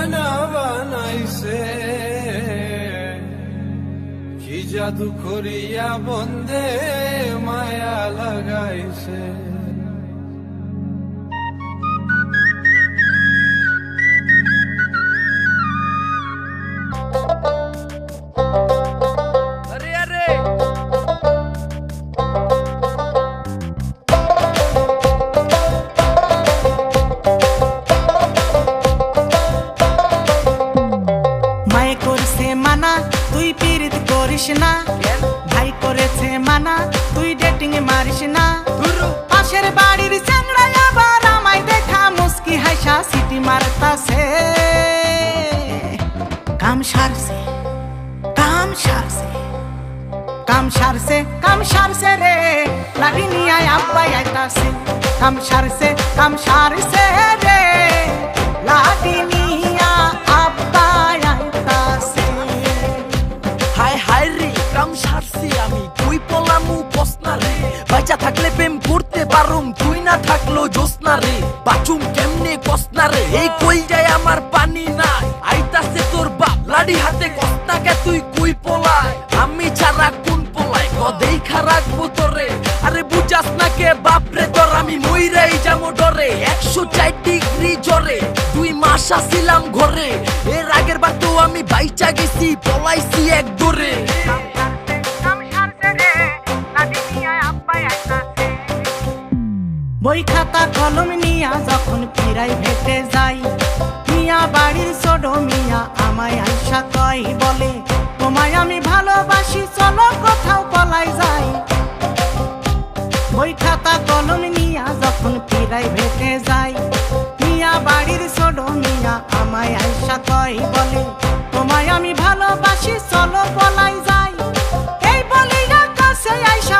দিওয়ানা বানাইছে, কি জাদু করিয়া বন্ধে মায়া লাগাইছে। মায়ে করছে মানা তুই পীড়িত করিস না, ভাই করেছে মানা তুই ডেটিং মারিস না। পাশের বাড়ির চ্যাংড়া আবার আমায় দেখা মুস্কি হাসা সিটি মারতাছে। কাম সারছে কাম সারছে কাম সারছে কাম সারছে রে, লাঠি নিয়ে আব্বাই আইতাছে। কাম সারছে রে, লাঠি নিয়ে আব্বাই আইতাছে। হায় হায় রে কাম সারছি আমি, তুই পলামু কসনা রে। বাচ্চা থাকলে প্রেম করতে পারুম, তুই না থাকলো জোসনা রে। বাচুম কেমনে কসনা রে, এই কই যায় আমার পানি নাই। আইতাছে তোর বাপ লাডি হাতে, কসনাকে তুই কুই পলায়। আমি ছাড়া কোন পলায় দেখা রাখবো তোরে। আরে বুঝাস না কে বাপরে তোর, আমি মইরাই যাবো ডরে। 104 ডিগ্রি জ্বরে 2 মাস আসিলাম ঘরে। এর আগের বার তো আমি বাইচা গেছি, পলাইছি এক দরে। বই খাতা কলম নিয়া যখন প্রাইভেটে যাই, মিয়া বাড়ির ছোট মিয়া আমায় আইসা কয় বলে, তোমায় আমি ভালোবাসি চলো কোথাও পলাই যাই। বই খাতা কলম নিয়া যখন প্রাইভেটে যাই, মিয়া বাড়ির ছোট মিয়া আমায় আইসা কয় বলে, তোমায় আমি ভালোবাসি চলো পলাই যাই। এই বলিয়া কাছে আইসা